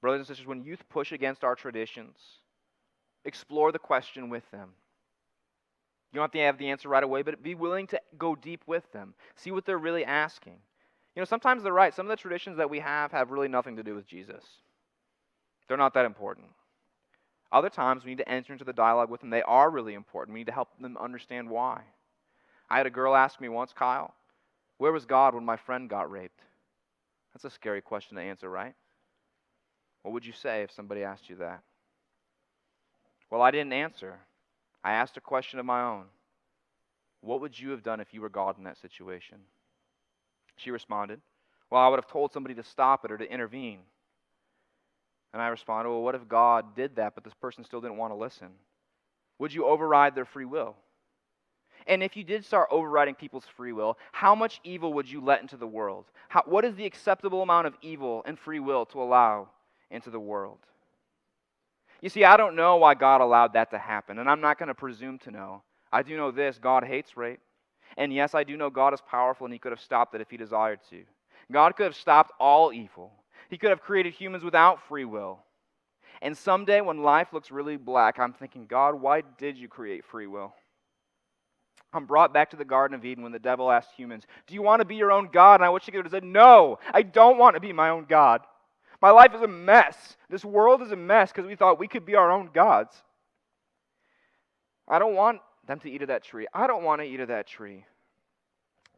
Brothers and sisters, when youth push against our traditions, explore the question with them. You don't have to have the answer right away, but be willing to go deep with them. See what they're really asking. Sometimes they're right. Some of the traditions that we have really nothing to do with Jesus. They're not that important. Other times, we need to enter into the dialogue with them. They are really important. We need to help them understand why. I had a girl ask me once, Kyle, where was God when my friend got raped? That's a scary question to answer, right? What would you say if somebody asked you that? Well, I didn't answer. I asked a question of my own. What would you have done if you were God in that situation? She responded, well, I would have told somebody to stop it or to intervene. And I responded, well, what if God did that, but this person still didn't want to listen? Would you override their free will? And if you did start overriding people's free will, how much evil would you let into the world? What is the acceptable amount of evil and free will to allow into the world? You see, I don't know why God allowed that to happen, and I'm not going to presume to know. I do know this: God hates rape. And yes, I do know God is powerful, and He could have stopped it if He desired to. God could have stopped all evil. He could have created humans without free will. And someday when life looks really black, I'm thinking, God, why did you create free will? I'm brought back to the Garden of Eden when the devil asked humans, do you want to be your own God? And I wish you could have said, no, I don't want to be my own God. My life is a mess. This world is a mess because we thought we could be our own gods. I don't want them to eat of that tree. I don't want to eat of that tree.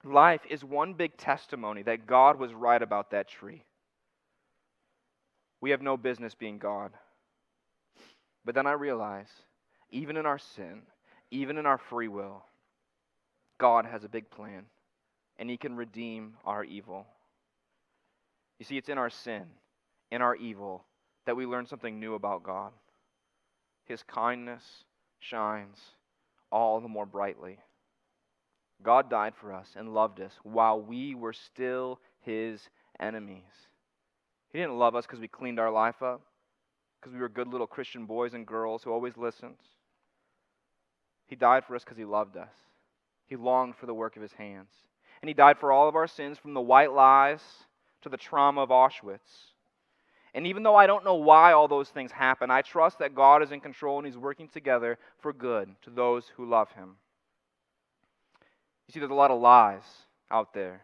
Life is one big testimony that God was right about that tree. We have no business being God. But then I realize, even in our sin, even in our free will, God has a big plan, and He can redeem our evil. You see, it's in our sin, in our evil, that we learn something new about God. His kindness shines all the more brightly. God died for us and loved us while we were still His enemies. He didn't love us because we cleaned our life up, because we were good little Christian boys and girls who always listened. He died for us because He loved us. He longed for the work of His hands. And He died for all of our sins, from the white lies to the trauma of Auschwitz. And even though I don't know why all those things happen, I trust that God is in control and He's working together for good to those who love Him. You see, there's a lot of lies out there.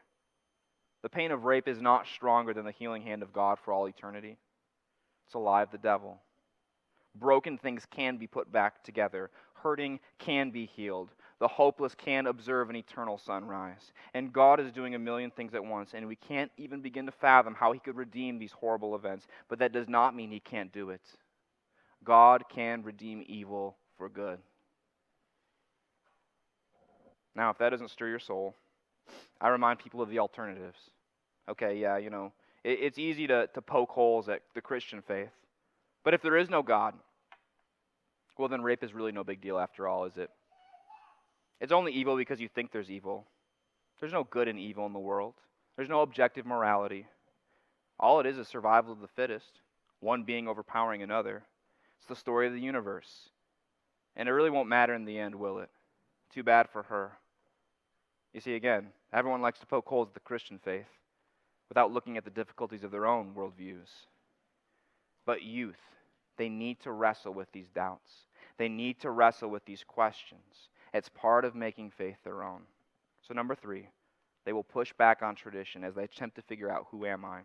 The pain of rape is not stronger than the healing hand of God for all eternity. It's a lie of the devil. Broken things can be put back together. Hurting can be healed. The hopeless can observe an eternal sunrise. And God is doing a million things at once, and we can't even begin to fathom how He could redeem these horrible events. But that does not mean He can't do it. God can redeem evil for good. Now, if that doesn't stir your soul, I remind people of the alternatives. Okay, yeah, it's easy to poke holes at the Christian faith. But if there is no God, well, then rape is really no big deal after all, is it? It's only evil because you think there's evil. There's no good and evil in the world. There's no objective morality. All it is survival of the fittest, one being overpowering another. It's the story of the universe. And it really won't matter in the end, will it? Too bad for her. You see, again, everyone likes to poke holes at the Christian faith without looking at the difficulties of their own worldviews. But youth, they need to wrestle with these doubts. They need to wrestle with these questions. It's part of making faith their own. So number 3, they will push back on tradition as they attempt to figure out, who am I?